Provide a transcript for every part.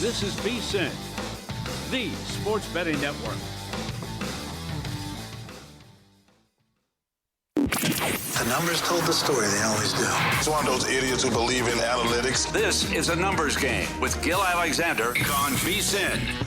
This is VSiN, the sports betting network. The numbers told the story, they always do. It's one of those idiots who believe in analytics. This is a numbers game with Gil Alexander on VSiN.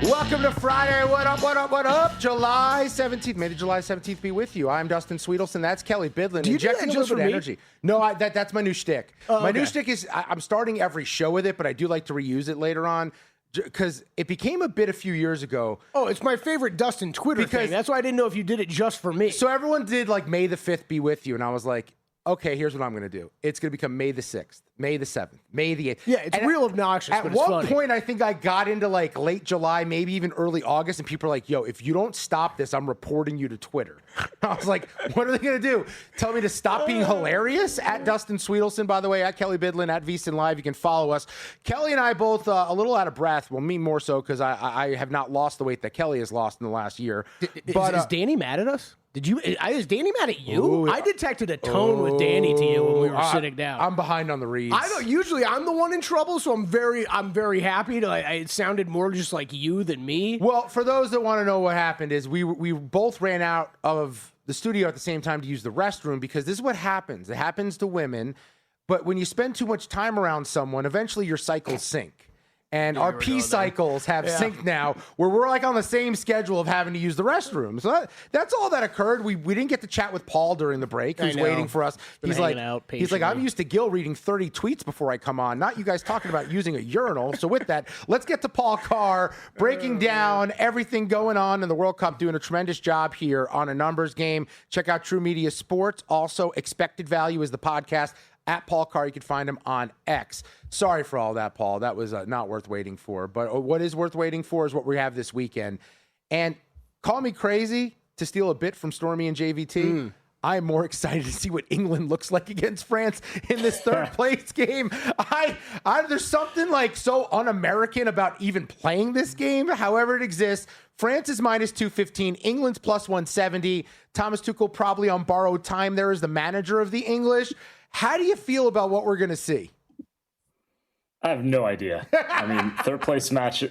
Welcome to Friday. What up, what up, what up? July 17th. May the July 17th be with you. I'm Dustin Swedelson. That's Kelley Bydlon. Do you do that just for energy. me? No, that's my new shtick. My new shtick is I'm starting every show with it, but I do like to reuse it later on because it became a bit a few years ago. Oh, it's my favorite Dustin Twitter thing. That's why I didn't know if you did it just for me. So everyone did like May the 5th be with you, and I was like, okay, here's what I'm going to do. It's going to become May the 6th, May the 7th, May the 8th. Yeah, it's real obnoxious, but it's funny. At one point, I think I got into like late July, maybe even early August, and people are like, yo, if you don't stop this, I'm reporting you to Twitter. I was like, what are they going to do? Tell me to stop being hilarious? At Dustin Swedelson, by the way, at Kelley Bydlon, at VSiN Live. You can follow us. Kelley and I both a little out of breath. Well, me more so because I have not lost the weight that Kelley has lost in the last year. Is Danny mad at us? Is Danny mad at you? Ooh, I detected a tone with Danny to you when we were sitting down. I'm behind on the reads. Usually I'm the one in trouble, so I'm very happy. It sounded more just like you than me. Well, for those that want to know what happened is we both ran out of the studio at the same time to use the restroom because this is what happens. It happens to women, but when you spend too much time around someone, eventually your cycles sync. And our pee cycles have synced now, where we're like on the same schedule of having to use the restroom. So that's all that occurred. We didn't get to chat with Paul during the break. He was waiting for us. He's like, I'm used to Gil reading 30 tweets before I come on, not you guys talking about using a urinal. So with that, let's get to Paul Carr breaking down everything going on in the World Cup, doing a tremendous job here on a numbers game. Check out True Media Sports. Also, Expected Value is the podcast. At Paul Carr, you can find him on X. Sorry for all that, Paul. That was not worth waiting for. But what is worth waiting for is what we have this weekend. And call me crazy to steal a bit from Stormy and JVT. I'm more excited to see what England looks like against France in this third place game. There's something like so un-American about even playing this game, however it exists. France is minus 215. England's plus 170. Thomas Tuchel probably on borrowed time there as the manager of the English. How do you feel about what we're going to see? I have no idea. I mean, third place match.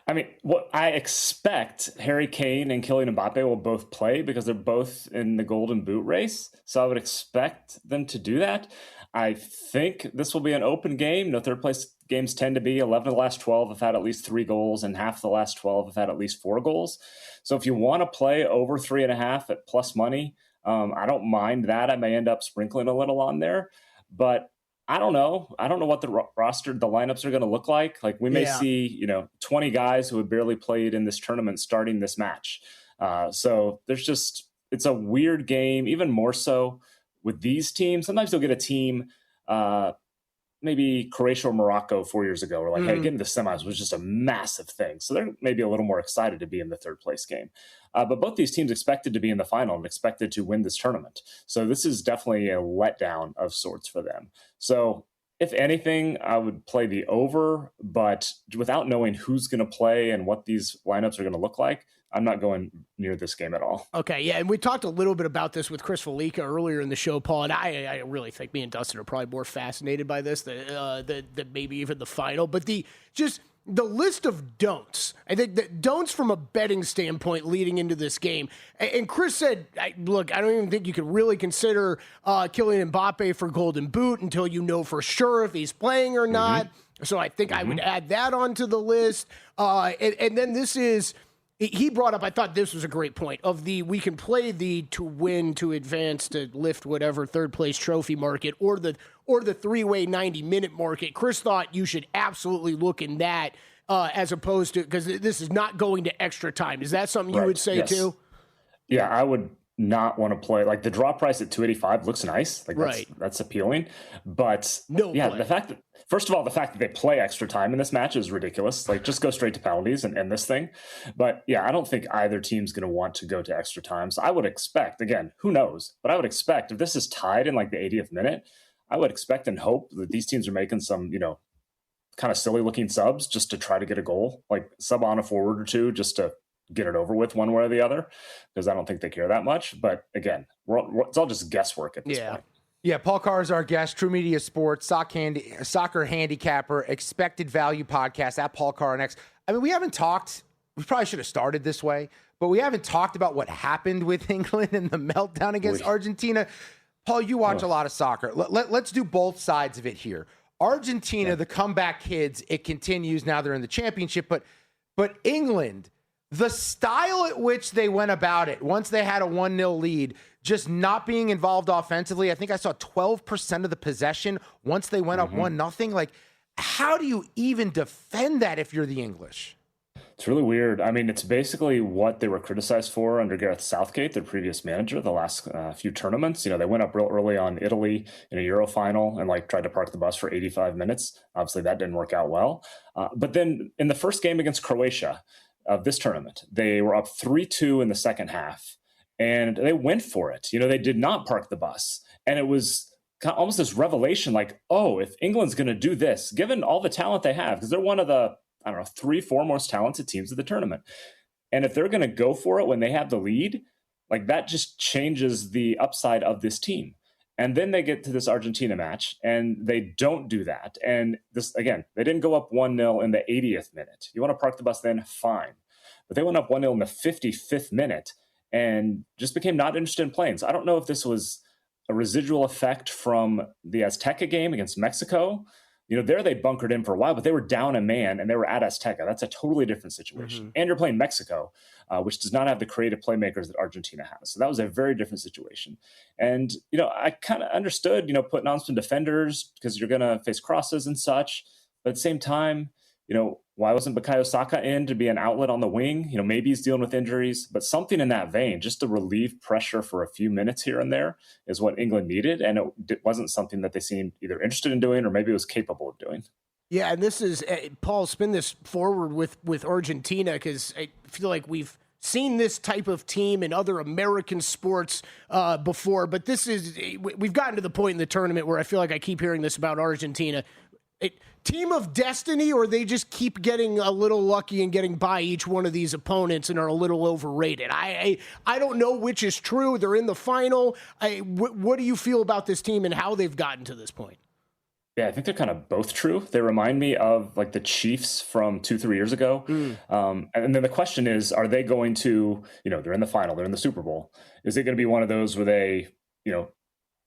I mean, what I expect Harry Kane and Kylian Mbappe will both play because they're both in the Golden Boot race. So I would expect them to do that. I think this will be an open game. No, third place games tend to be 11 of the last 12 have had at least 3 goals, and half of the last 12 have had at least 4 goals. So if you want to play over 3.5 at plus money, I don't mind that. I may end up sprinkling a little on there, but I don't know. I don't know what the lineups are going to look like. Like we may see, 20 guys who have barely played in this tournament starting this match. So it's a weird game, even more so with these teams. Sometimes you'll get a team, maybe Croatia or Morocco 4 years ago, were like, hey, getting to the semis was just a massive thing. So they're maybe a little more excited to be in the third place game. But both these teams expected to be in the final and expected to win this tournament. So this is definitely a letdown of sorts for them. So if anything, I would play the over, but without knowing who's going to play and what these lineups are going to look like, I'm not going near this game at all. Okay, yeah, and we talked a little bit about this with Chris Felica earlier in the show, Paul, and I really think me and Dustin are probably more fascinated by this than maybe even the final. But the list of don'ts, I think that don'ts from a betting standpoint leading into this game. And Chris said, look, I don't even think you could really consider Kylian Mbappe for Golden Boot until you know for sure if he's playing or not. So I think I would add that onto the list. And then this is... He brought up, I thought this was a great point, we can play the to win, to advance, to lift whatever third place trophy market or the 3-way 90-minute market. Chris thought you should absolutely look in that as opposed to, because this is not going to extra time. Is that something you would say too? Yeah, I would not want to play. Like the draw price at 285 looks nice. Like that's appealing. But the fact that, first of all, the fact that they play extra time in this match is ridiculous. Like just go straight to penalties and end this thing. But yeah, I don't think either team's going to want to go to extra time. So I would expect, again, who knows, but I would expect if this is tied in like the 80th minute, I would expect and hope that these teams are making some, kind of silly looking subs just to try to get a goal, like sub on a forward or two just to get it over with one way or the other, because I don't think they care that much. But again, it's all just guesswork at this point. Yeah, Paul Carr is our guest, True Media Sports, soccer handicapper, expected value podcast at Paul Carr next. I mean, we probably should have started this way, but we haven't talked about what happened with England and the meltdown against Argentina. Paul, you watch a lot of soccer. Let's do both sides of it here. Argentina, the comeback kids, it continues. Now they're in the championship, but England, the style at which they went about it, once they had a 1-0 lead, just not being involved offensively. I think I saw 12% of the possession once they went up 1-0. Like, how do you even defend that if you're the English? It's really weird. I mean, it's basically what they were criticized for under Gareth Southgate, their previous manager, the last few tournaments. They went up real early on Italy in a Euro final and tried to park the bus for 85 minutes. Obviously, that didn't work out well. But then in the first game against Croatia of this tournament, they were up 3-2 in the second half. And they went for it. They did not park the bus. And it was almost this revelation if England's going to do this, given all the talent they have, because they're one of the, 3-4 most talented teams of the tournament. And if they're going to go for it when they have the lead, that just changes the upside of this team. And then they get to this Argentina match and they don't do that. And this, again, they didn't go up 1-0 in the 80th minute. You want to park the bus then? Fine. But they went up 1-0 in the 55th minute. And just became not interested in playing. So I don't know if this was a residual effect from the Azteca game against Mexico. There they bunkered in for a while, but they were down a man and they were at Azteca. That's a totally different situation. And you're playing Mexico, which does not have the creative playmakers that Argentina has. So that was a very different situation. And, I kind of understood, putting on some defenders because you're going to face crosses and such. But at the same time, why wasn't Bukayo Saka in to be an outlet on the wing? Maybe he's dealing with injuries, but something in that vein, just to relieve pressure for a few minutes here and there is what England needed. And it wasn't something that they seemed either interested in doing or maybe was capable of doing. Yeah, and this is, Paul, spin this forward with Argentina, because I feel like we've seen this type of team in other American sports before, but we've gotten to the point in the tournament where I feel like I keep hearing this about Argentina. Team of destiny, or they just keep getting a little lucky and getting by each one of these opponents and are a little overrated. I don't know which is true. They're in the final. What do you feel about this team and how they've gotten to this point? Yeah, I think they're kind of both true. They remind me of the Chiefs from 2-3 years ago. And then the question is, are they going to, they're in the final, they're in the Super Bowl. Is it going to be one of those where they,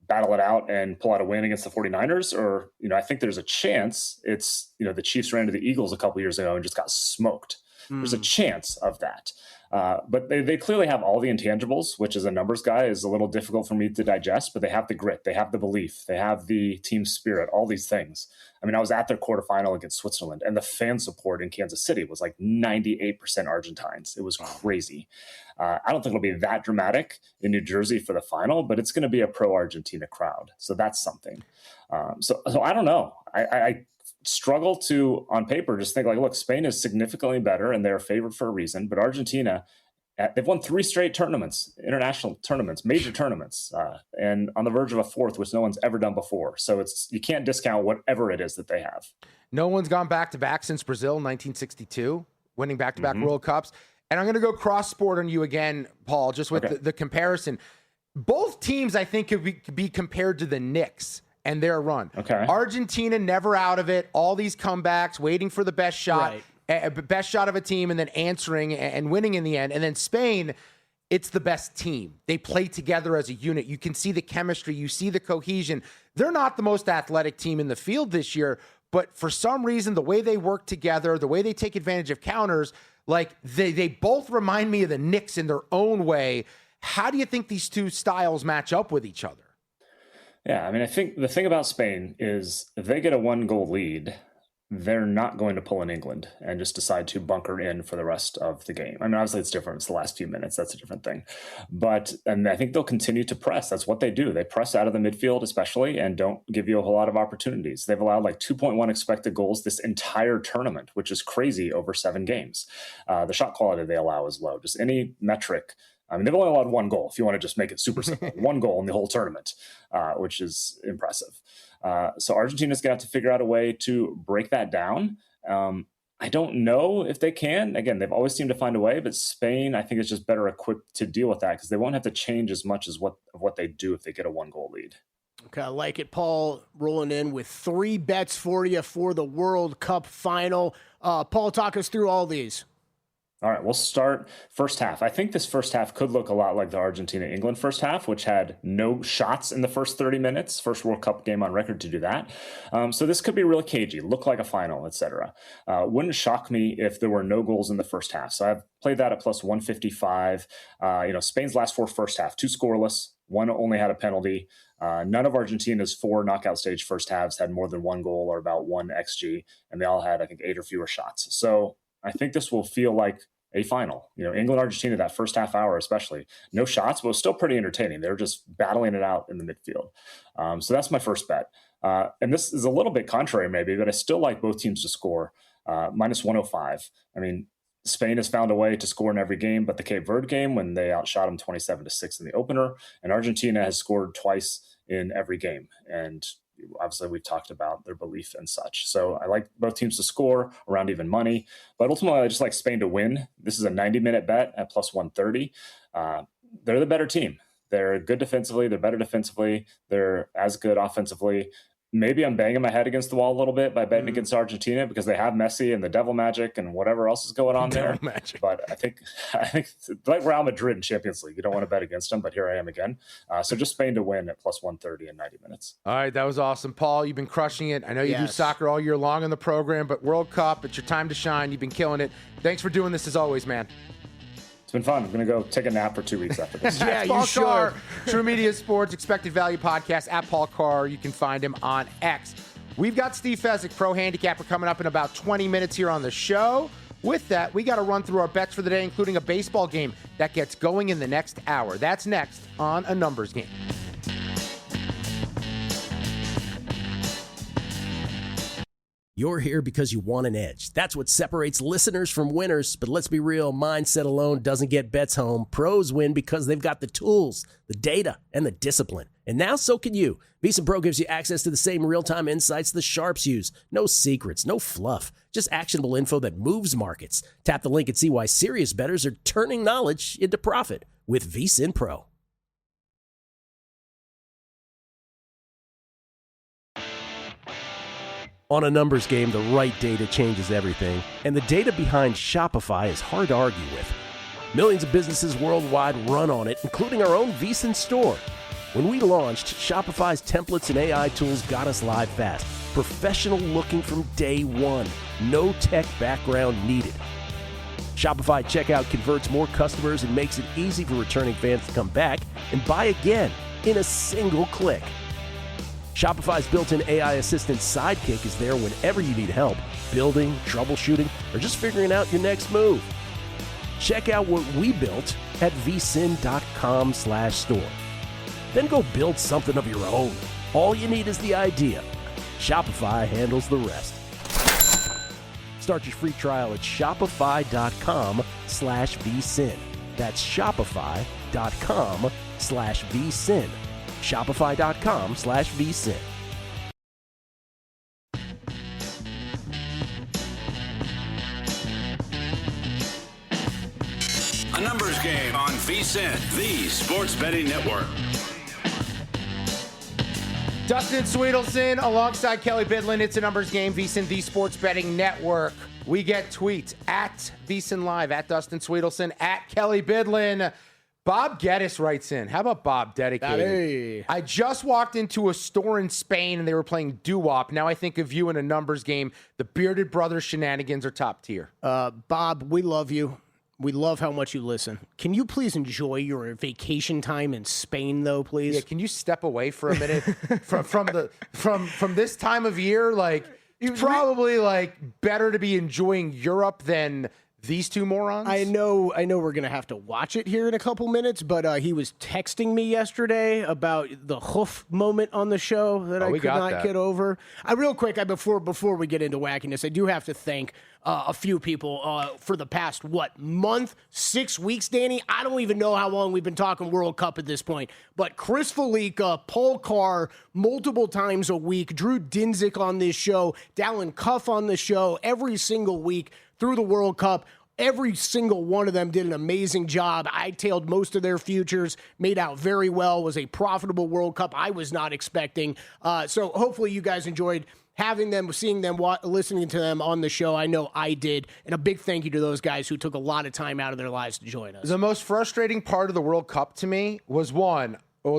battle it out and pull out a win against the 49ers? Or, I think there's a chance it's, the Chiefs ran to the Eagles a couple years ago and just got smoked. There's a chance of that. But they clearly have all the intangibles, which as a numbers guy is a little difficult for me to digest, but they have the grit, they have the belief, they have the team spirit, all these things. I mean, I was at their quarterfinal against Switzerland and the fan support in Kansas City was 98% Argentines. It was crazy. I don't think it'll be that dramatic in New Jersey for the final, but it's going to be a pro-Argentina crowd. So that's something. So I don't know. I struggle to, on paper, just think look, Spain is significantly better and they're favored for a reason, but Argentina, they've won 3 straight tournaments, international tournaments, major tournaments, and on the verge of a 4th, which no one's ever done before. So you can't discount whatever it is that they have. No one's gone back-to-back since Brazil in 1962, winning back-to-back World Cups. And I'm going to go cross-sport on you again, Paul, just with the comparison. Both teams, I think, could be compared to the Knicks and their run. Okay. Argentina never out of it. All these comebacks, waiting for the best shot, best shot of a team, and then answering and winning in the end. And then Spain, it's the best team. They play together as a unit. You can see the chemistry. You see the cohesion. They're not the most athletic team in the field this year, but for some reason, the way they work together, the way they take advantage of counters, they both remind me of the Knicks in their own way. How do you think these two styles match up with each other? Yeah, I mean, I think the thing about Spain is if they get a 1-goal lead, they're not going to pull in England and just decide to bunker in for the rest of the game. I mean, obviously it's different. It's the last few minutes. That's a different thing. And I think they'll continue to press. That's what they do. They press out of the midfield, especially, and don't give you a whole lot of opportunities. They've allowed 2.1 expected goals this entire tournament, which is crazy over 7 games. The shot quality they allow is low. Just any metric. I mean, they've only allowed 1 goal, if you want to just make it super simple. 1 goal in the whole tournament, which is impressive. So Argentina's going to have to figure out a way to break that down. I don't know if they can. Again, they've always seemed to find a way, but Spain, I think, is just better equipped to deal with that because they won't have to change as much as what they do if they get a 1-goal lead. Okay, I like it. Paul rolling in with 3 bets for you for the World Cup final. Paul, talk us through all these. All right, we'll start first half. I think this first half could look a lot like the Argentina-England first half, which had no shots in the first 30 minutes. First World Cup game on record to do that. So this could be really cagey, look like a final, etc. Wouldn't shock me if there were no goals in the first half. So I've played that at plus 155. Spain's last 4 first half, 2 scoreless, 1 only had a penalty. None of Argentina's 4 knockout stage first halves had more than 1 goal or about 1 XG, and they all had, I think, 8 or fewer shots. So I think this will feel like a final. England, Argentina, that first half hour especially, no shots, but it was still pretty entertaining. They were just battling it out in the midfield. So that's my first bet. And this is a little bit contrary maybe, but I still like both teams to score. Minus 105. I mean, Spain has found a way to score in every game, but the Cape Verde game when they outshot them 27-6 in the opener, and Argentina has scored twice in every game. And obviously we've talked about their belief and such. So I like both teams to score around even money, but ultimately I just like Spain to win. This is a 90-minute bet at plus 130. They're the better team. They're good defensively. They're better defensively. They're as good offensively. Maybe I'm banging my head against the wall a little bit by betting against Argentina because they have Messi and the devil magic and whatever else is going on there. Magic. But I think like Real Madrid in Champions League, you don't want to bet against them, but here I am again. So just Spain to win at plus 130 in 90 minutes. All right, that was awesome. Paul, you've been crushing it. I know you do soccer all year long in the program, but World Cup, it's your time to shine. You've been killing it. Thanks for doing this as always, man. It's been fun. I'm going to go take a nap for 2 weeks after this. Yeah, Paul you should. Carr, True Media Sports, Expected Value Podcast, at Paul Carr. You can find him on X. We've got Steve Fezzik, pro handicapper, coming up in about 20 minutes here on the show. With that, we got to run through our bets for the day, including a baseball game that gets going in the next hour. That's next on A Numbers Game. You're here because you want an edge. That's what separates listeners from winners. But let's be real, mindset alone doesn't get bets home. Pros win because they've got the tools, the data, and the discipline. And now so can you. VSiN Pro gives you access to the same real-time insights the sharps use. No secrets, no fluff, just actionable info that moves markets. Tap the link and see why serious bettors are turning knowledge into profit with VSiN Pro. On A Numbers Game, the right data changes everything, and the data behind Shopify is hard to argue with. Millions of businesses worldwide run on it, including our own VSiN store. When we launched, Shopify's templates and AI tools got us live fast. Professional looking from day one. No tech background needed. Shopify checkout converts more customers and makes it easy for returning fans to come back and buy again in a single click. Shopify's built-in AI assistant Sidekick is there whenever you need help, building, troubleshooting, or just figuring out your next move. Check out what we built at vsin.com/store. Then go build something of your own. All you need is the idea. Shopify handles the rest. Start your free trial at shopify.com/vsin. That's shopify.com/vsin. Shopify.com/vsin. A Numbers Game on VSiN, the sports betting network. Dustin Swedelson alongside Kelley Bydlon. It's A Numbers Game, VSiN, the sports betting network. We get tweets at VSiN Live, at Dustin Swedelson, at Kelley Bydlon. Bob Geddes writes in. How about Bob dedicated? Hey. I just walked into a store in Spain and they were playing doo-wop. Now I think of you in A Numbers Game. The Bearded Brothers shenanigans are top tier. Bob, we love you. We love how much you listen. Can you please enjoy your vacation time in Spain, though, please? Yeah, can you step away for a minute from this time of year? Like, it's probably like better to be enjoying Europe than these two morons. I know we're going to have to watch it here in a couple minutes, but he was texting me yesterday about the hoof moment on the show that I could not get over. Real quick, before we get into wackiness, I do have to thank a few people for the past, month, 6 weeks, Danny? I don't even know how long we've been talking World Cup at this point. But Chris Felica, Paul Carr, multiple times a week, Drew Dinzik on this show, Dallin Cuff on the show every single week through the World Cup. Every single one of them did an amazing job. I tailed most of their futures, made out very well, was a profitable World Cup I was not expecting. So hopefully you guys enjoyed having them, seeing them, listening to them on the show. I know I did. And a big thank you to those guys who took a lot of time out of their lives to join us. The most frustrating part of the World Cup to me was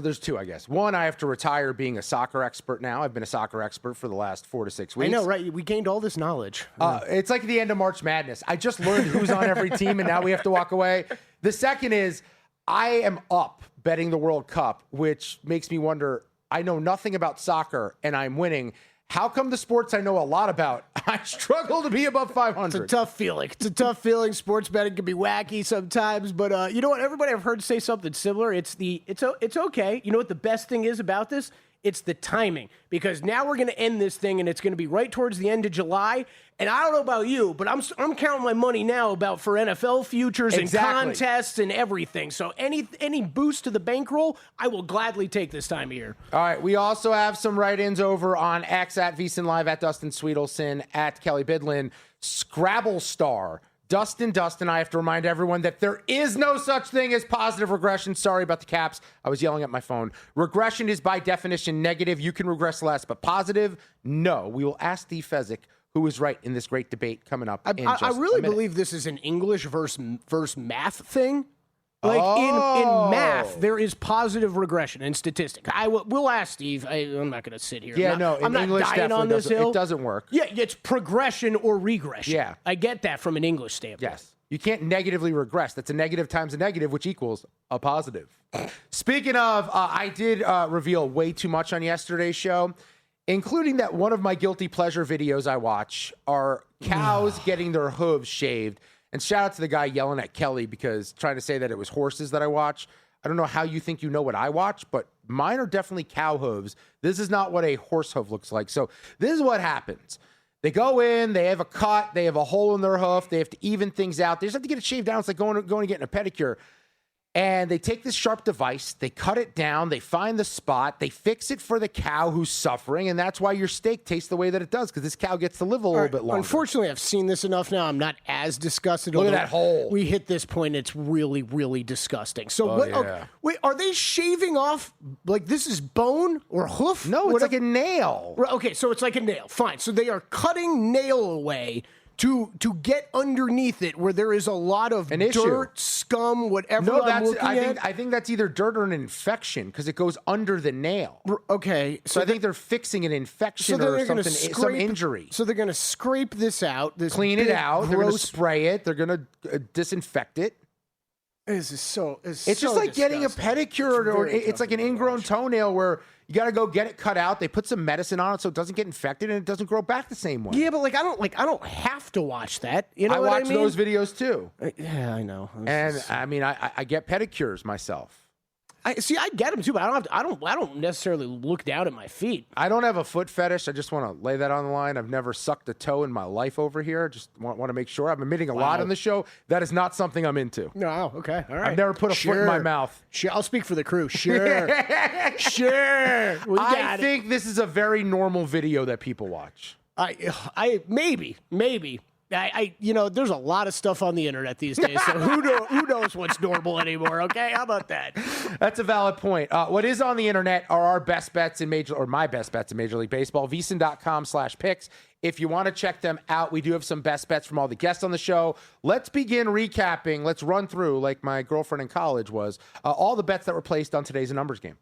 there's two, I guess. One, I have to retire being a soccer expert now. I've been a soccer expert for the last 4 to 6 weeks. I know, right? We gained all this knowledge. It's like the end of March Madness. I just learned who's on every team, and now we have to walk away. The second is I am up betting the World Cup, which makes me wonder, I know nothing about soccer, and I'm winning. How come the sports I know a lot about, I struggle to be above 500? It's a tough feeling. It's a tough feeling. Sports betting can be wacky sometimes, but you know what? Everybody I've heard say something similar. It's okay. You know what the best thing is about this? It's the timing, because now we're going to end this thing, and it's going to be right towards the end of July. And I don't know about you, but I'm counting my money now for NFL futures and contests and everything. So any boost to the bankroll, I will gladly take this time of year. All right, we also have some write-ins over on X at VSiN Live, at Dustin Swedelson, at Kelley Bydlon. Scrabble star Dustin, I have to remind everyone that there is no such thing as positive regression. Sorry about the caps. I was yelling at my phone. Regression is by definition negative. You can regress less, but positive, no. We will ask Steve Fezzik, who was right in this great debate coming up in just I really a minute. believe this is an English versus math thing. Like in math, there is positive regression in statistics. We'll ask Steve. I'm not going to sit here. Yeah, I'm not English dying on this hill. It doesn't work. Yeah, it's progression or regression. Yeah. I get that from an English standpoint. Yes. You can't negatively regress. That's a negative times a negative, which equals a positive. Speaking of, I did reveal way too much on yesterday's show, including that one of my guilty pleasure videos I watch are cows getting their hooves shaved. And shout out to the guy yelling at Kelley because trying to say that it was horses that I watch. I don't know how you think you know what I watch, but mine are definitely cow hooves. This is not what a horse hoof looks like. So this is what happens. They go in, they have a cut, they have a hole in their hoof, they have to even things out. They just have to get it shaved down. It's like going and getting a pedicure. And they take this sharp device, they cut it down, they find the spot, they fix it for the cow who's suffering, and that's why your steak tastes the way that it does, because this cow gets to live a little bit longer. Unfortunately, I've seen this enough now. I'm not as disgusted. Look at that hole. We hit this point, it's really, really disgusting. So, wait, are they shaving off, like this is bone or hoof? No, it's like a nail. Okay, so it's like a nail. Fine. So they are cutting nail away to get underneath it where there is a lot of dirt, scum, whatever. No, I think that's either dirt or an infection because it goes under the nail. Okay. So I think they're fixing an infection or something, some injury. So they're going to scrape this out. Clean it out. They're going to spray it. They're going to disinfect it. It's just like getting a pedicure, or it's like an ingrown toenail where you got to go get it cut out. They put some medicine on it so it doesn't get infected and it doesn't grow back the same way. Yeah, but I don't have to watch that. You know I watch those videos too. Yeah, I know. I get pedicures myself. I get them too, but I don't necessarily look down at my feet. I don't have a foot fetish. I just want to lay that on the line. I've never sucked a toe in my life over here. Just want to make sure. I'm admitting a lot on the show. That is not something I'm into. No, okay, all right. I've never put a foot in my mouth. Sure, I'll speak for the crew. Sure, sure. I think this is a very normal video that people watch. Maybe. There's a lot of stuff on the internet these days, so who knows what's normal anymore, okay? How about that? That's a valid point. What is on the internet are our best bets in my best bets in Major League Baseball, VSiN.com/picks. If you want to check them out, we do have some best bets from all the guests on the show. Let's begin recapping. Let's run through, like my girlfriend in college was, all the bets that were placed on today's numbers game.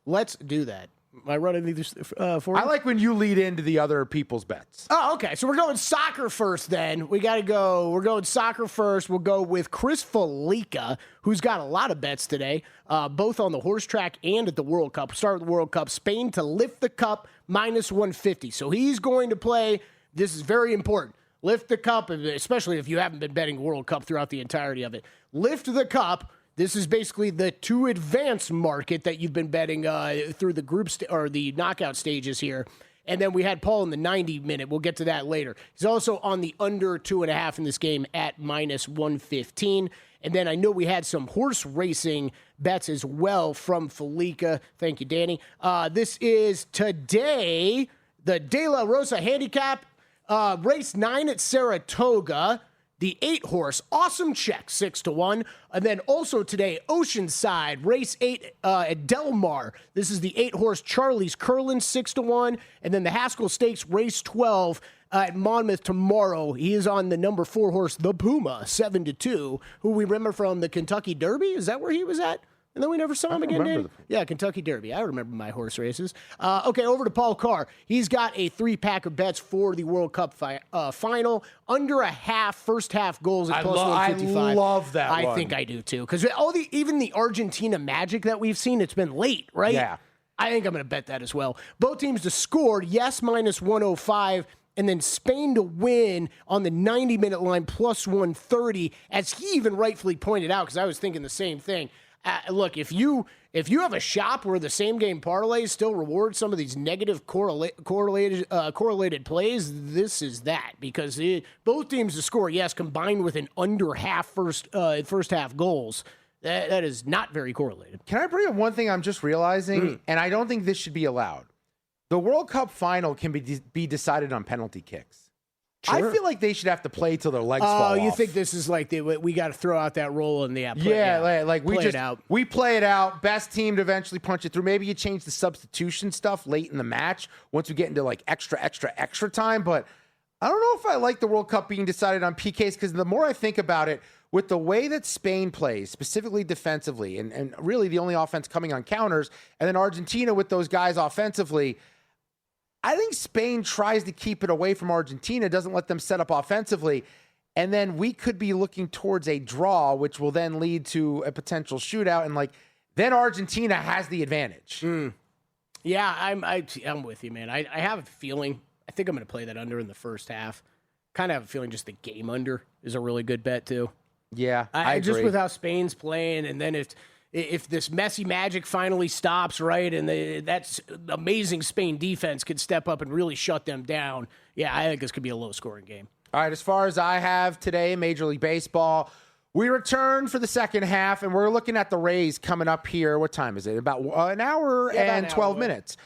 Let's do that. Am I running these for you? I like when you lead into the other people's bets. Oh, okay. So we're going soccer first then. We're going soccer first. We'll go with Chris Felica, who's got a lot of bets today, both on the horse track and at the World Cup. We'll start with the World Cup. Spain to lift the cup, -150. So he's going to play. This is very important. Lift the cup, especially if you haven't been betting World Cup throughout the entirety of it. Lift the cup. This is basically the to advance market that you've been betting through the or the knockout stages here. And then we had Paul in the 90-minute. We'll get to that later. He's also on the under 2.5 in this game at -115. And then I know we had some horse racing bets as well from Felica. Thank you, Danny. This is today, the De La Rosa Handicap, race 9 at Saratoga. the 8-horse Awesome Check 6-1. And then also today, Oceanside, race 8 at Del Mar. This is the 8-horse Charlie's Curlin 6-1. And then the Haskell Stakes, race 12 at Monmouth tomorrow. He is on the number 4 horse, the Puma, 7-2, who we remember from the Kentucky Derby. Is that where he was at? And then we never saw him again, did? Yeah, Kentucky Derby. I remember my horse races. Okay, over to Paul Carr. He's got a 3-pack of bets for the World Cup final. Under a half, first half goals at plus 155. I love that one. I think I do, too. Because even the Argentina magic that we've seen, it's been late, right? Yeah. I think I'm going to bet that as well. Both teams to score, yes, minus 105. And then Spain to win on the 90-minute line, plus 130, as he even rightfully pointed out, because I was thinking the same thing. Look, if you have a shop where the same game parlays still reward some of these negative correlated plays, this is that, because both teams to score, yes, combined with an under half first half goals. That is not very correlated. Can I bring up one thing I'm just realizing, and I don't think this should be allowed? The World Cup final can be decided on penalty kicks. Sure. I feel like they should have to play till their legs fall off. Oh, you think this is like we got to throw out that roll in the app? Like we play it out. Best team to eventually punch it through. Maybe you change the substitution stuff late in the match once we get into like extra time. But I don't know if I like the World Cup being decided on PKs, because the more I think about it, with the way that Spain plays, specifically defensively, and really the only offense coming on counters, and then Argentina with those guys offensively, I think Spain tries to keep it away from Argentina, doesn't let them set up offensively, and then we could be looking towards a draw, which will then lead to a potential shootout, and then Argentina has the advantage. Yeah, I'm with you, man. I have a feeling. I think I'm going to play that under in the first half. Kind of have a feeling just the game under is a really good bet too. Yeah, I agree. Just with how Spain's playing, and then if this messy magic finally stops, right, and that's amazing Spain defense could step up and really shut them down, yeah, I think this could be a low-scoring game. All right, as far as I have today, Major League Baseball, we return for the second half, and we're looking at the Rays coming up here. What time is it? About an hour and 12 minutes.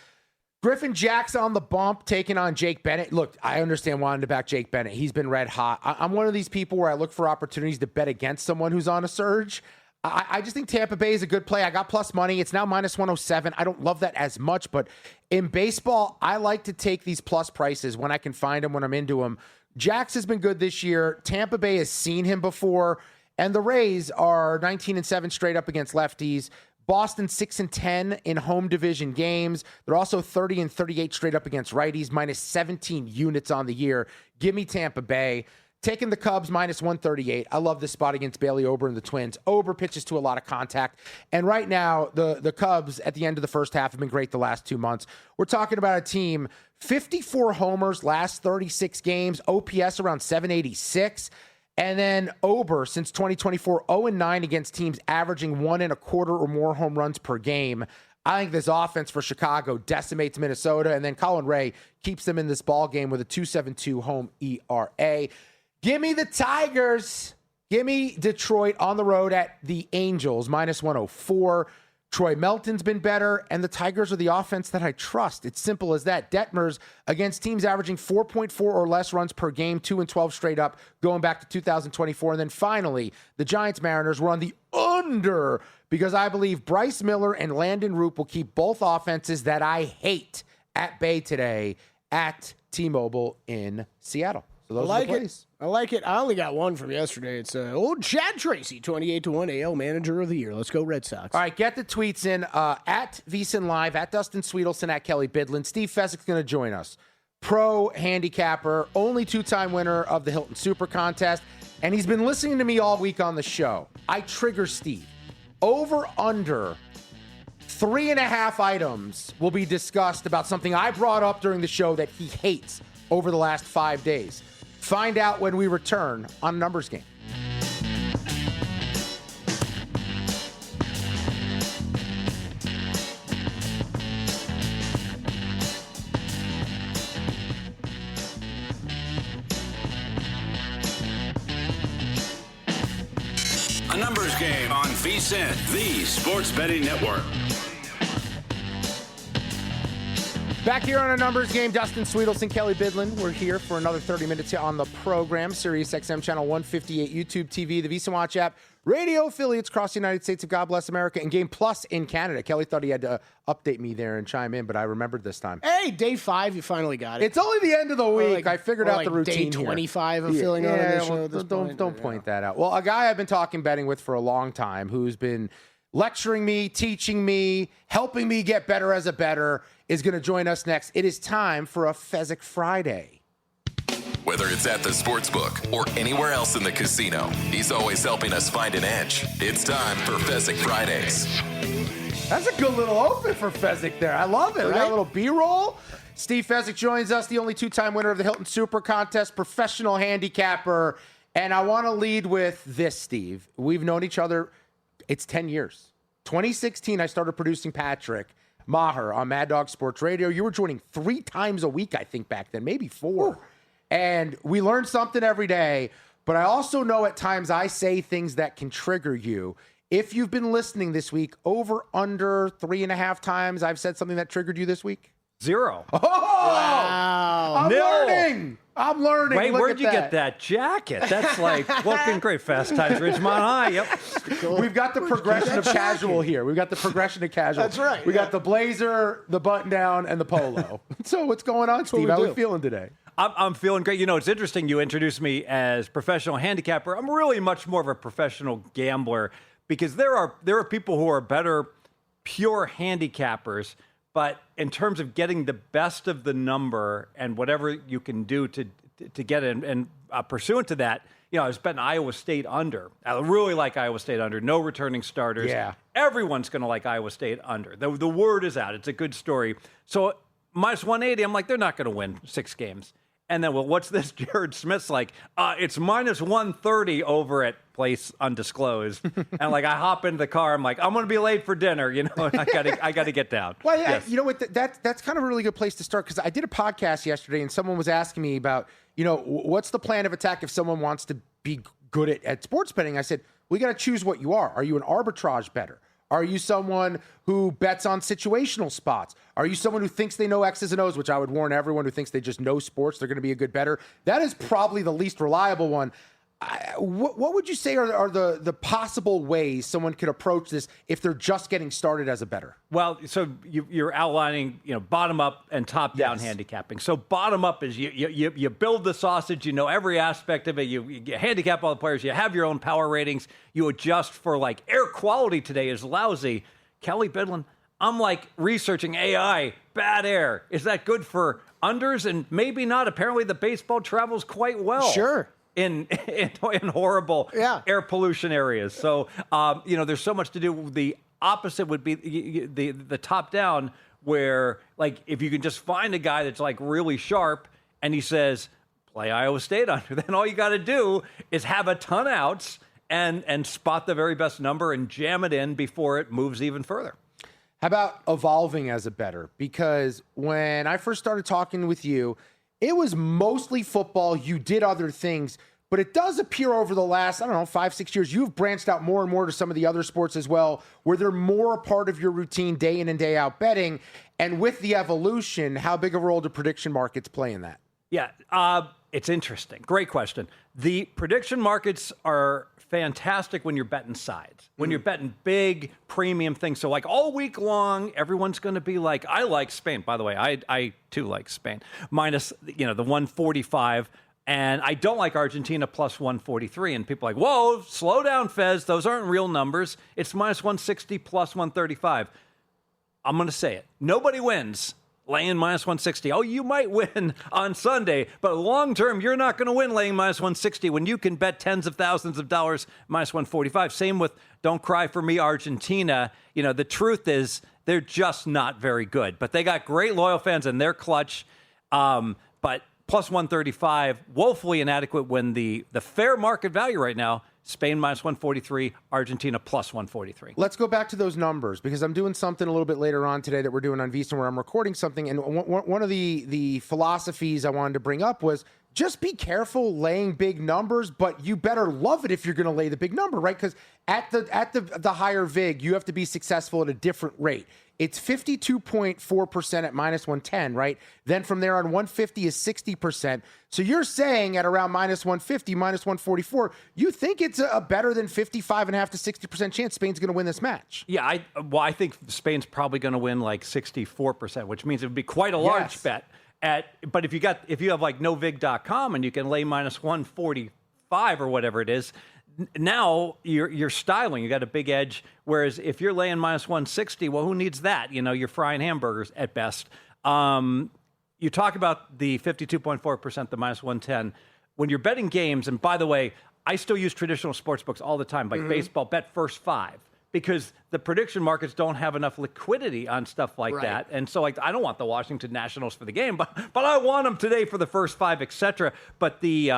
Griffin Jackson on the bump, taking on Jake Bennett. Look, I understand wanting to back Jake Bennett. He's been red hot. I'm one of these people where I look for opportunities to bet against someone who's on a surge. I just think Tampa Bay is a good play. I got plus money. It's now minus 107. I don't love that as much, but in baseball, I like to take these plus prices when I can find them, when I'm into them. Jax has been good this year. Tampa Bay has seen him before, and the Rays are 19-7 straight up against lefties. Boston 6-10 in home division games. They're also 30-38 straight up against righties, minus 17 units on the year. Give me Tampa Bay. Taking the Cubs, minus 138. I love this spot against Bailey Ober and the Twins. Ober pitches to a lot of contact. And right now, the Cubs, at the end of the first half, have been great the last 2 months. We're talking about a team, 54 homers last 36 games, OPS around 786. And then Ober, since 2024, 0-9 against teams averaging 1.25 or more home runs per game. I think this offense for Chicago decimates Minnesota. And then Colin Ray keeps them in this ball game with a 2.72 home ERA. Give me the Tigers. Give me Detroit on the road at the Angels, minus 104. Troy Melton's been better, and the Tigers are the offense that I trust. It's simple as that. Detmers against teams averaging 4.4 or less runs per game, 2-12 straight up, going back to 2024. And then finally, the Giants-Mariners were on the under, because I believe Bryce Miller and Landon Roop will keep both offenses that I hate at bay today at T-Mobile in Seattle. So those are the plays. I like it. I only got one from yesterday. It's old Chad Tracy, 28-1 AL Manager of the Year. Let's go Red Sox. All right, get the tweets in at VSiN Live, at Dustin Swedelson, at Kelley Bydlon. Steve Fezzik's going to join us. Pro handicapper, only 2-time winner of the Hilton Super Contest, and he's been listening to me all week on the show. I trigger Steve. Over under 3.5 items will be discussed about something I brought up during the show that he hates over the last 5 days. Find out when we return on a Numbers Game. A Numbers Game on VSiN, the Sports Betting Network. Back here on a numbers game, Dustin Swedelson, Kelley Bydlon. We're here for another 30 minutes here on the program. Sirius XM channel 158, YouTube TV, the VSiN Watch app, radio affiliates across the United States of God Bless America, and Game Plus in Canada. Kelley thought he had to update me there and chime in, but I remembered this time. Hey, day 5, you finally got it. It's only the end of the week. I figured out the routine day here. 25 of filling out of the show at this point. Don't point that out. Well, a guy I've been talking betting with for a long time who's been lecturing me, teaching me, helping me get better as a bettor is going to join us next. It is time for a Fezzik Friday. Whether it's at the sportsbook or anywhere else in the casino, he's always helping us find an edge. It's time for Fezzik Fridays. That's a good little open for Fezzik there. I love it. We got a little B-roll. Steve Fezzik joins us, the only two-time winner of the Hilton Super Contest, professional handicapper. And I want to lead with this, Steve. We've known each other, it's 10 years. 2016, I started producing Patrick Maher on Mad Dog Sports Radio. You were joining 3 times a week, I think, back then, maybe 4. Ooh. And we learn something every day. But I also know at times I say things that can trigger you. If you've been listening this week, over, under 3.5 times I've said something that triggered you this week? 0. Oh! Wow. I'm learning. Wait, where'd you get that jacket? That's like looking great. Fast Times Ridgemont High. Yep. We've got the progression of casual here. We've got the progression of casual. That's right. We got the blazer, the button down, and the polo. So what's going on, Steve? How are we feeling today? I'm feeling great. You know, it's interesting you introduced me as professional handicapper. I'm really much more of a professional gambler because there are people who are better pure handicappers. But in terms of getting the best of the number and whatever you can do to get it, and pursuant to that, you know, I was betting Iowa State under. I really like Iowa State under. No returning starters. Yeah. Everyone's going to like Iowa State under. The word is out. It's a good story. So minus 180, I'm like, they're not going to win 6 games. And then, well, what's this? Jared Smith's like, it's minus 130 over at place undisclosed. And like, I hop into the car. I'm like, I'm going to be late for dinner. You know, and I got to get down. Well, yeah, yes. You know what? That's kind of a really good place to start because I did a podcast yesterday and someone was asking me about, you know, what's the plan of attack if someone wants to be good at sports betting? I said, we got to choose what you are. Are you an arbitrage bettor? Are you someone who bets on situational spots? Are you someone who thinks they know X's and O's, which I would warn everyone who thinks they just know sports, they're going to be a good bettor? That is probably the least reliable one. What would you say are the possible ways someone could approach this if they're just getting started as a bettor? Well, so you're outlining, you know, bottom up and top down handicapping. So bottom up is you build the sausage, you know every aspect of it. You handicap all the players. You have your own power ratings. You adjust for like air quality today is lousy. Kelley Bydlon, I'm like researching AI, bad air. Is that good for unders? And maybe not. Apparently the baseball travels quite well. Sure. In horrible air pollution areas. So, you know, there's so much to do. The opposite would be the top down where, like, if you can just find a guy that's, like, really sharp and he says, play Iowa State under, then all you got to do is have a ton outs and spot the very best number and jam it in before it moves even further. How about evolving as a bettor? Because when I first started talking with you, it was mostly football. You did other things, but it does appear over the last, 5-6 years, you've branched out more and more to some of the other sports as well, where they're more a part of your routine day in and day out betting. And with the evolution, how big of a role do prediction markets play in that? Yeah, it's interesting. Great question. The prediction markets are fantastic when you're betting sides, when you're betting big premium things. So like all week long, everyone's going to be like, I like Spain. By the way, I too like Spain. Minus, the 145. And I don't like Argentina plus 143. And people are like, whoa, slow down, Fez. Those aren't real numbers. It's minus 160 plus 135. I'm going to say it. Nobody wins laying minus 160. Oh, you might win on Sunday, but long term, you're not going to win laying minus 160 when you can bet tens of thousands of dollars minus 145. Same with Don't Cry For Me, Argentina. The truth is they're just not very good, but they got great loyal fans and they're clutch. But plus 135, woefully inadequate when the fair market value right now, Spain minus 143, Argentina plus 143. Let's go back to those numbers because I'm doing something a little bit later on today that we're doing on VSiN where I'm recording something. And one of the philosophies I wanted to bring up was just be careful laying big numbers, but you better love it if you're going to lay the big number, right? Because at the higher VIG, you have to be successful at a different rate. it's 52.4% at minus 110, right? Then from there on, 150 is 60%. So you're saying at around minus 150, minus 144, you think it's a better than 55.5 to 60% chance Spain's going to win this match? Yeah, I think Spain's probably going to win like 64%, which means it would be quite a large bet. But if you have like novig.com and you can lay minus 145 or whatever it is, now you're styling. You got a big edge. Whereas if you're laying minus 160, well, who needs that? You're frying hamburgers at best. You talk about the 52.4%, the minus 110. When you're betting games, and by the way, I still use traditional sports books all the time, like baseball, bet first 5. Because the prediction markets don't have enough liquidity on stuff like that. And so I don't want the Washington Nationals for the game, but I want them today for the first 5, etc. But the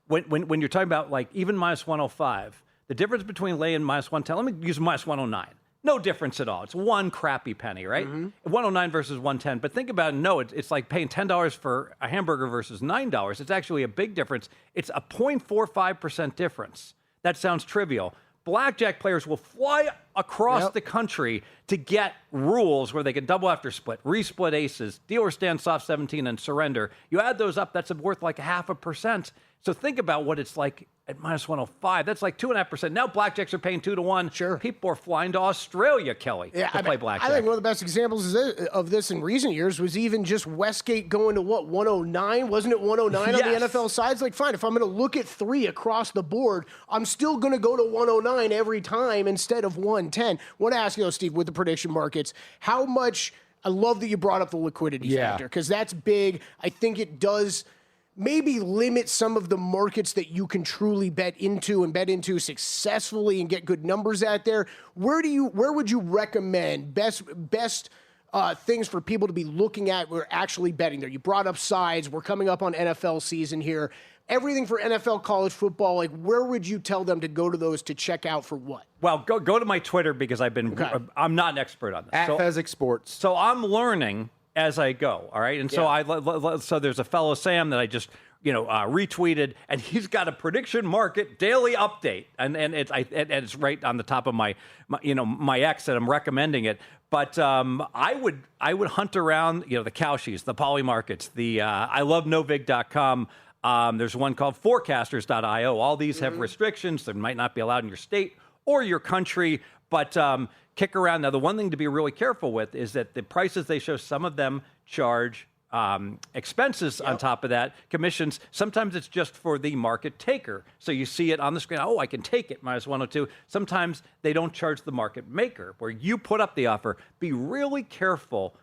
when you're talking about like even minus 105, the difference between laying minus 110, let me use minus 109. No difference at all. It's one crappy penny, right? 109 versus 110. But think about it. No, it's like paying $10 for a hamburger versus $9. It's actually a big difference. It's a 0.45% difference. That sounds trivial. Blackjack players will fly across the country to get rules where they can double after split, resplit aces, deal or stand soft 17, and surrender. You add those up, that's worth like 0.5%. So think about what it's like at minus 105. That's like 2.5%. Now blackjacks are paying 2 to 1. Sure. People are flying to Australia, Kelly, to play blackjack. I think one of the best examples of this in recent years was even just Westgate going to 109? Wasn't it 109 on the NFL side? It's like, fine, if I'm going to look at 3 across the board, I'm still going to go to 109 every time instead of 110. I want to ask you, though, Steve, with the prediction markets, how much – I love that you brought up the liquidity factor because that's big. I think it does – maybe limit some of the markets that you can truly bet into successfully and get good numbers out there. Where would you recommend best things for people to be looking at? We're actually betting there. You brought up sides. We're coming up on NFL season here. Everything for NFL, college football, like where would you tell them to go to those to check out for what? Well, go to my Twitter because I'm not an expert on this. At Fezzik Sports. So I'm learning as I go, all right? And so there's a fellow, Sam, that I just, retweeted, and he's got a prediction market daily update. And it's right on the top of my X that I'm recommending it. But I would hunt around, the Cowshies, the Poly Markets, I love novig.com. There's one called forecasters.io. All these have restrictions that might not be allowed in your state or your country, but kick around. Now, the one thing to be really careful with is that the prices they show, some of them charge expenses on top of that, commissions. Sometimes it's just for the market taker. So you see it on the screen. Oh, I can take it, minus 102. Sometimes they don't charge the market maker, where you put up the offer. Be really careful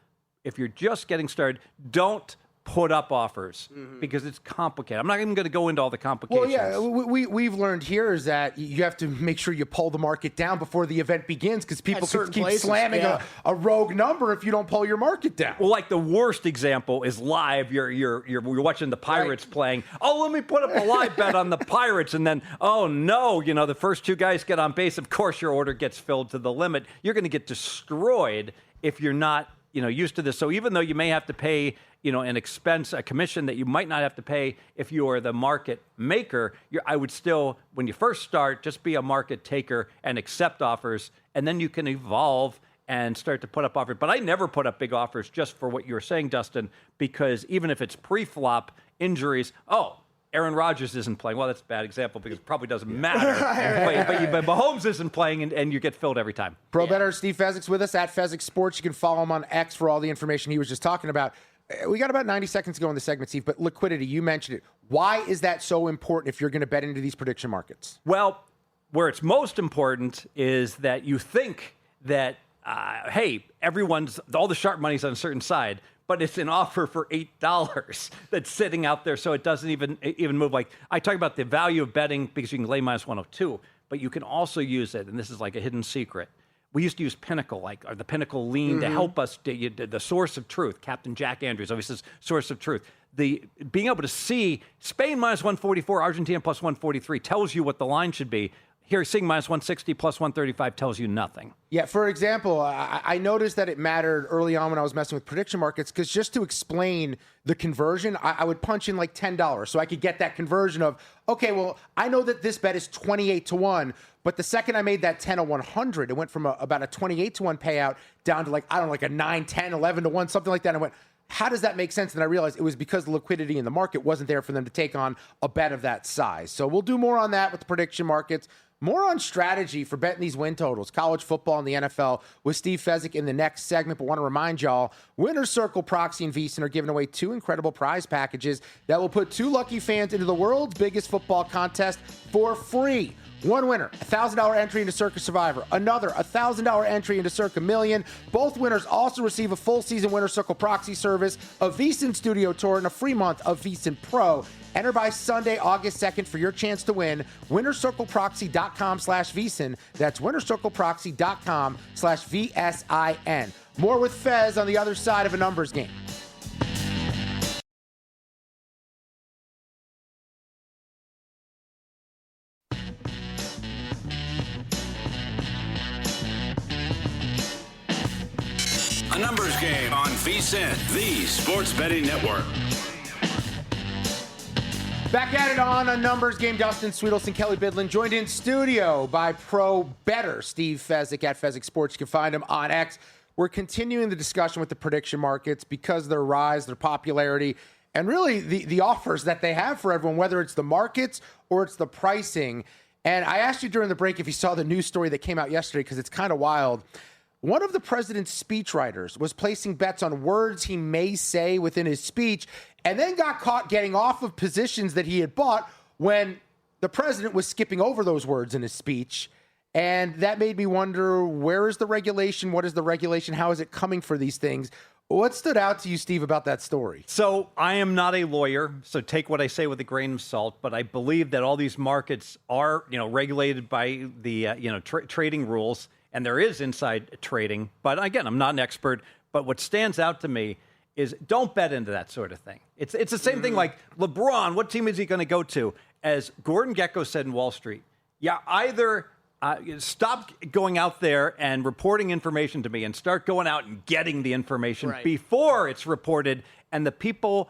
if you're just getting started. Don't put up offers because it's complicated. I'm not even going to go into all the complications. Well, yeah, we've learned here is that you have to make sure you pull the market down before the event begins because people could keep slamming a rogue number if you don't pull your market down. Well, like the worst example is live. You're watching the Pirates playing. Oh, let me put up a live bet on the Pirates, and then oh no, the first 2 guys get on base. Of course, your order gets filled to the limit. You're going to get destroyed if you're not used to this. So even though you may have to pay an expense, a commission that you might not have to pay if you are the market maker, I would still, when you first start, just be a market taker and accept offers, and then you can evolve and start to put up offers. But I never put up big offers just for what you were saying, Dustin, because even if it's pre-flop injuries, Aaron Rodgers isn't playing. Well, that's a bad example because it probably doesn't matter. But Mahomes isn't playing, and you get filled every time. Pro bettor Steve Fezzik's with us at Fezzik Sports. You can follow him on X for all the information he was just talking about. We got about 90 seconds to go in the segment, Steve, but liquidity, you mentioned it. Why is that so important if you're going to bet into these prediction markets? Well, where it's most important is that you think that, hey, all the sharp money's on a certain side, but it's an offer for $8 that's sitting out there, so it doesn't even move. Like I talk about the value of betting because you can lay minus 102, but you can also use it, and this is like a hidden secret. We used to use Pinnacle, or the Pinnacle lean to help us, the source of truth. Captain Jack Andrews always says source of truth. Being able to see Spain minus 144, Argentina plus 143 tells you what the line should be. here, seeing minus 160 plus 135 tells you nothing. Yeah, for example, I noticed that it mattered early on when I was messing with prediction markets because just to explain the conversion, I would punch in like $10 so I could get that conversion of, okay, well, I know that this bet is 28-1, but the second I made that 10-100, it went from about a 28-1 payout down to like, I don't know, like a 9, 10, 11-1, something like that. And I went, how does that make sense? And I realized it was because the liquidity in the market wasn't there for them to take on a bet of that size. So we'll do more on that with the prediction markets. More on strategy for betting these win totals, college football and the NFL with Steve Fezzik in the next segment. But want to remind y'all, Winner's Circle, Proxy, and VSiN are giving away 2 incredible prize packages that will put 2 lucky fans into the world's biggest football contest for free. One winner, $1,000 entry into Circa Survivor. Another, $1,000 entry into Circa Million. Both winners also receive a full season Winner's Circle proxy service, a VSiN studio tour, and a free month of VSiN Pro. Enter by Sunday, August 2nd for your chance to win. WinnerCircleProxy.com/VSiN. That's WinnerCircleProxy.com/VSIN. More with Fez on the other side of a numbers game. A numbers game on VSiN, the sports betting network. Back at it on a numbers game. Dustin, Swedelson, Kelley, Bydlon, joined in studio by pro bettor Steve Fezzik at Fezzik Sports. You can find him on X. We're continuing the discussion with the prediction markets because of their rise, their popularity, and really the offers that they have for everyone, whether it's the markets or it's the pricing. And I asked you during the break if you saw the news story that came out yesterday because it's kind of wild. One of the president's speechwriters was placing bets on words he may say within his speech and then got caught getting off of positions that he had bought when the president was skipping over those words in his speech. And that made me wonder, where is the regulation? What is the regulation? How is it coming for these things? What stood out to you, Steve, about that story? So I am not a lawyer, so take what I say with a grain of salt, but I believe that all these markets are, regulated by the, trading rules. And there is inside trading. But again, I'm not an expert. But what stands out to me is don't bet into that sort of thing. It's the same thing like LeBron. What team is he going to go to? As Gordon Gekko said in Wall Street, either stop going out there and reporting information to me and start going out and getting the information before it's reported and the people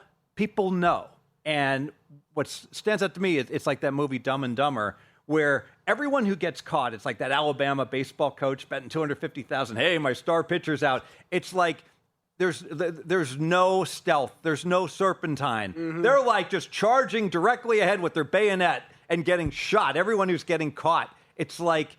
know. And what stands out to me is it's like that movie Dumb and Dumber, where everyone who gets caught, it's like that Alabama baseball coach betting $250,000. Hey, my star pitcher's out. It's like there's no stealth. There's no serpentine. Mm-hmm. They're like just charging directly ahead with their bayonet and getting shot. Everyone who's getting caught. It's like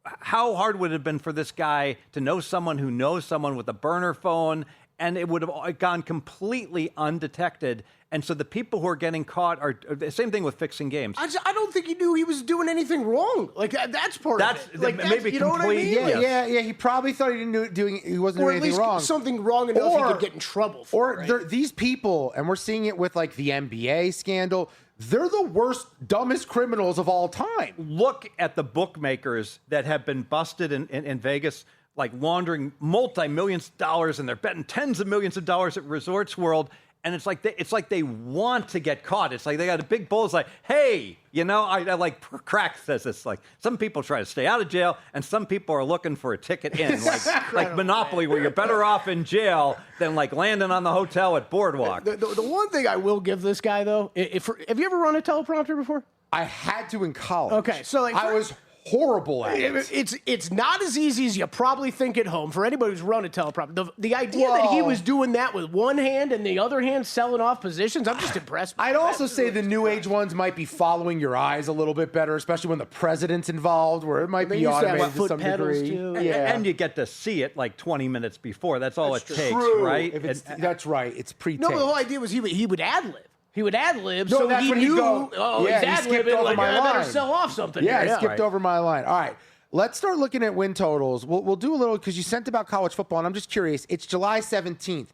how hard would it have been for this guy to know someone who knows someone with a burner phone, and it would have gone completely undetected. And so the people who are getting caught are the same thing with fixing games. I don't think he knew he was doing anything wrong. Like that's part of it. Like maybe you know what I mean? Yeah. He probably thought he wasn't doing anything wrong. Something wrong enough he could get in trouble for. Or these people, and we're seeing it with like the NBA scandal. They're the worst, dumbest criminals of all time. Look at the bookmakers that have been busted in Vegas, like laundering multi-millions of dollars, and they're betting tens of millions of dollars at Resorts World. And it's like they want to get caught. It's like they got a big bull. It's like, hey, I like Crack says this. Like some people try to stay out of jail, and some people are looking for a ticket in, like Monopoly, where you're better off in jail than like landing on the hotel at Boardwalk. The one thing I will give this guy though, have you ever run a teleprompter before? I had to in college. Okay, so like I was horrible at it. It's not as easy as you probably think at home for anybody who's run a teleprompter. The idea that he was doing that with one hand and the other hand selling off positions, I'm just impressed. I'd also say the new age ones might be following your eyes a little bit better, especially when the president's involved, where it might be automated to some degree. Too. And you get to see it like 20 minutes before. That's all it takes, right? That's right. It's pre-taped. No, but the whole idea was he would ad-lib. He would ad-lib, no, so that's he when knew, he's ad-libbing, like, I better sell off something. Yeah, here. I skipped over my line. All right, let's start looking at win totals. We'll do a little, because you sent about college football, and I'm just curious. It's July 17th.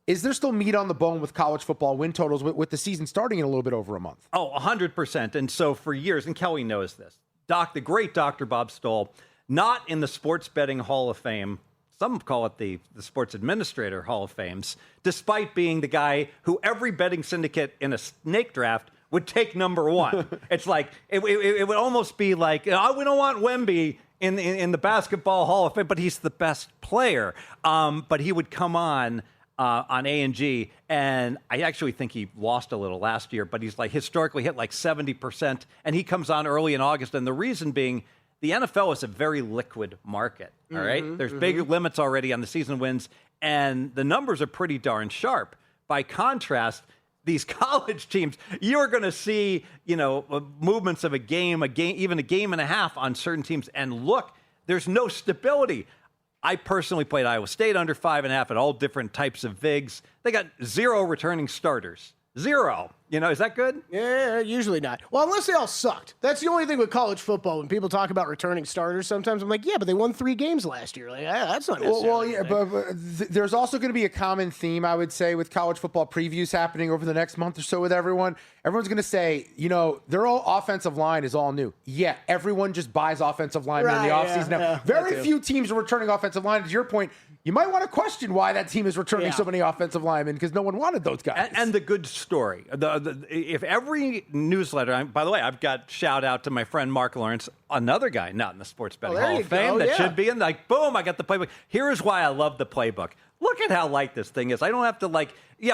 Is there still meat on the bone with college football win totals with the season starting in a little bit over a month? Oh, 100%. And so for years, and Kelley knows this, the great Dr. Bob Stoll, not in the Sports Betting Hall of Fame, some call it the Sports Administrator Hall of Fames, despite being the guy who every betting syndicate in a snake draft would take number one. It's like it would almost be like, we don't want Wemby in the Basketball Hall of Fame, but he's the best player. But he would come on A&G, and I actually think he lost a little last year, but he's like historically hit like 70%, and he comes on early in August, and the reason being the NFL is a very liquid market, all right? There's big limits already on the season wins, and the numbers are pretty darn sharp. By contrast, these college teams, you're going to see, movements of a game, even a game and a half on certain teams, and look, there's no stability. I personally played Iowa State under 5.5 at all different types of VIGs. They got 0 returning starters. 0. Is that good? Yeah, usually not. Well, unless they all sucked. That's the only thing with college football. When people talk about returning starters, sometimes I'm like, yeah, but they won 3 games last year. Like, that's not necessarily. But there's also going to be a common theme, I would say, with college football previews happening over the next month or so with everyone. Everyone's going to say, their all offensive line is all new. Yeah, everyone just buys offensive linemen in the offseason now. Very few teams are returning offensive linemen. To your point, you might want to question why that team is returning so many offensive linemen because no one wanted those guys. And the good story. If every newsletter, by the way, I've got shout out to my friend Mark Lawrence, another guy not in the Sports Betting Hall of Fame that should be in. Like, boom, I got the playbook. Here's why I love the playbook. Look at how light this thing is. I don't have to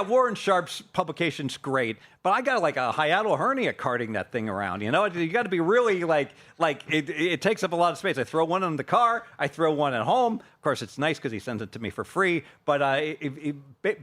Warren Sharp's publication's great, but I got like a hiatal hernia carting that thing around. You got to be really it takes up a lot of space. I throw one in the car. I throw one at home. Of course, it's nice because he sends it to me for free. But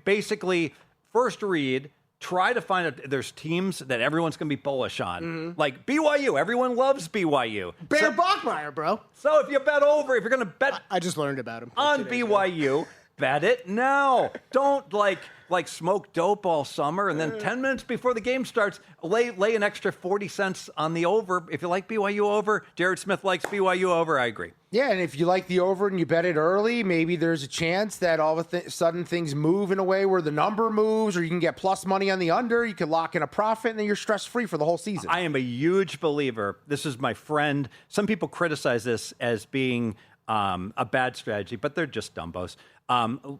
basically, first read, try to find out. There's teams that everyone's going to be bullish on. Like BYU. Everyone loves BYU. Bear Bachmeier, bro. So if you bet over, if you're going to bet. I just learned about him. On BYU. Bet it now. Don't like smoke dope all summer and then 10 minutes before the game starts, lay an extra 40 cents on the over. If you like BYU over, Jared Smith likes BYU over, I agree. Yeah, and if you like the over and you bet it early, maybe there's a chance that all of a sudden things move in a way where the number moves, or you can get plus money on the under. You can lock in a profit, and then you're stress-free for the whole season. I am a huge believer. This is my friend. Some people criticize this as being a bad strategy, but they're just dumbos.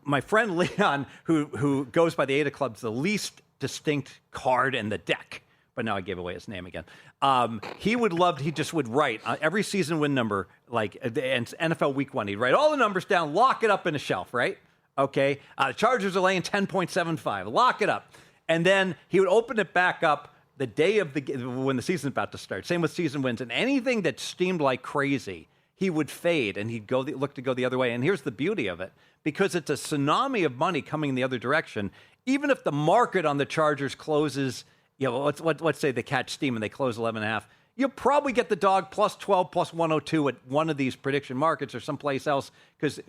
My friend Leon, who goes by the Ada Club's the least distinct card in the deck, but now I gave away his name again. He just would write every season win number, like NFL Week 1. He'd write all the numbers down, lock it up in a shelf, right? Okay. The Chargers are laying 10.75. Lock it up. And then he would open it back up the day of when the season's about to start. Same with season wins. And anything that steamed like crazy, he would fade and he'd look to go the other way. And here's the beauty of it. Because it's a tsunami of money coming in the other direction, even if the market on the Chargers closes, let's say they catch steam and they close 11.5, you'll probably get the dog plus 12, plus 102 at one of these prediction markets or someplace else because,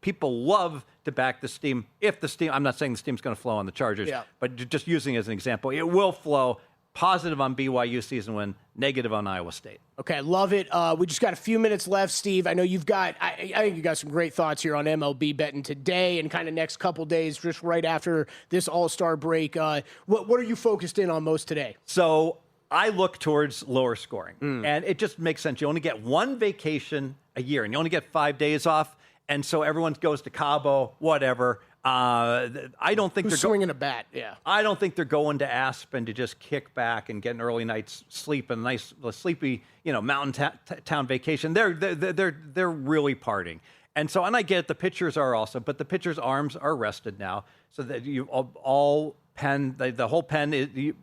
people love to back the steam. I'm not saying the steam's going to flow on the Chargers, but just using it as an example, it will flow. Positive on BYU season win, negative on Iowa State. Okay, love it. We just got a few minutes left, Steve. I know you've got, I think you got some great thoughts here on MLB betting today and kind of next couple days, just right after this All-Star break. What are you focused in on most today? So I look towards lower scoring, and it just makes sense. You only get one vacation a year, and you only get 5 days off, and so everyone goes to Cabo, whatever. I don't think they're swinging a bat. Yeah, I don't think they're going to Aspen to just kick back and get an early night's sleep and a nice sleepy, mountain town vacation. They're really partying, and I get it, the pitchers are also, but the pitchers' arms are rested now, so that you all pen the whole pen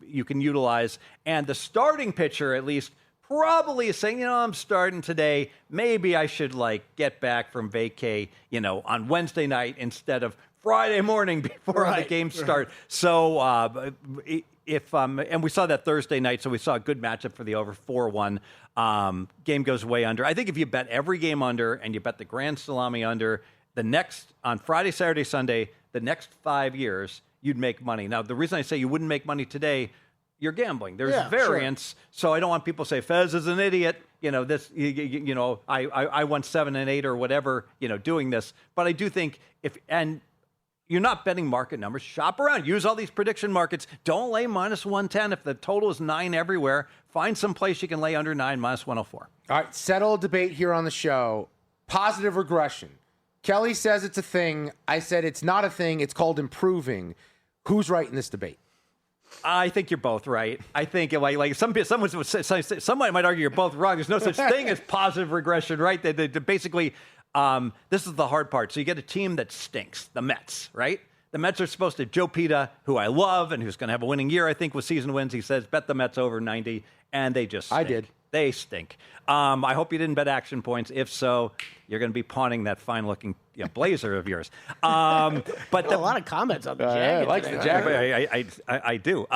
you can utilize, and the starting pitcher at least probably is saying, I'm starting today. Maybe I should get back from vacay, on Wednesday night instead of Friday morning before the games start. Right. So and we saw that Thursday night, so we saw a good matchup for the over 4-1. Game goes way under. I think if you bet every game under and you bet the Grand Salami under, on Friday, Saturday, Sunday, the next 5 years, you'd make money. Now, the reason I say you wouldn't make money today, you're gambling. There's variance, so I don't want people to say Fez is an idiot. I won 7 and 8 or whatever, doing this. But I do think you're not betting market numbers. Shop around. Use all these prediction markets. Don't lay minus 110. If the total is 9 everywhere, find some place you can lay under 9, minus 104. All right, settle a debate here on the show. Positive regression. Kelley says it's a thing. I said it's not a thing. It's called improving. Who's right in this debate? I think you're both right. I think like somebody might argue you're both wrong. There's no such thing as positive regression, right? They basically, this is the hard part. So you get a team that stinks, the Mets, right? The Mets are supposed to, Joe Pita, who I love and who's going to have a winning year, I think, with season wins. He says, bet the Mets over 90, and they just stink. I did. They stink. I hope you didn't bet action points. If so, you're going to be pawning that fine-looking blazer of yours. But a lot of comments on the jacket. I like the jacket. I do.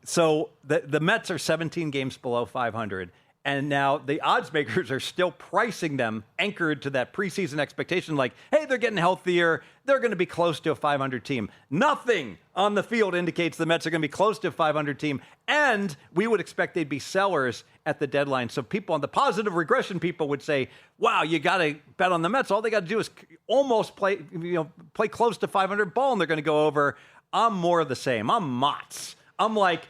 So the Mets are 17 games below 500. And now the odds makers are still pricing them anchored to that preseason expectation like, hey, they're getting healthier. They're going to be close to a 500 team. Nothing on the field indicates the Mets are going to be close to a 500 team. And we would expect they'd be sellers at the deadline. So people on the positive regression people would say, wow, you got to bet on the Mets. All they got to do is almost play close to 500 ball and they're going to go over. I'm more of the same. I'm Mott's. I'm like,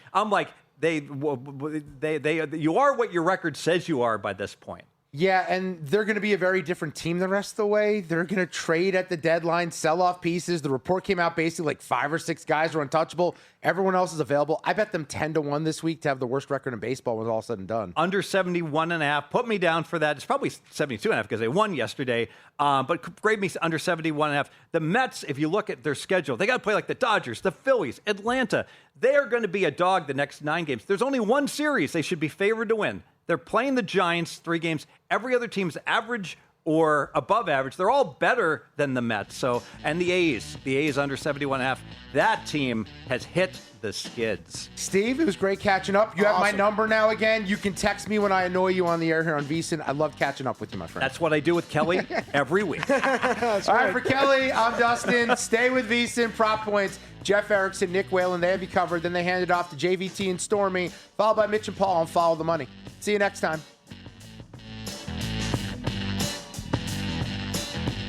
you are what your record says you are by this point. Yeah, and they're going to be a very different team the rest of the way. They're going to trade at the deadline, sell off pieces. The report came out basically like 5 or 6 guys are untouchable. Everyone else is available. I bet them 10-1 this week to have the worst record in baseball when it's all said and done. Under 71.5. Put me down for that. It's probably 72.5 because they won yesterday. But grade me under 71.5. The Mets, if you look at their schedule, they got to play like the Dodgers, the Phillies, Atlanta. They are going to be a dog the next 9 games. There's only one series they should be favored to win. They're playing the Giants 3 games. Every other team's average or above average. They're all better than the Mets. So, and the A's under 71.5. That team has hit the skids. Steve, it was great catching up. You have my number now again. You can text me when I annoy you on the air here on VSiN. I love catching up with you, my friend. That's what I do with Kelley every week. All right, for Kelley, I'm Dustin. Stay with VSiN. Prop Points. Jeff Erickson, Nick Whalen, they have you covered. Then they hand it off to JVT and Stormy, followed by Mitch and Paul on Follow the Money. See you next time.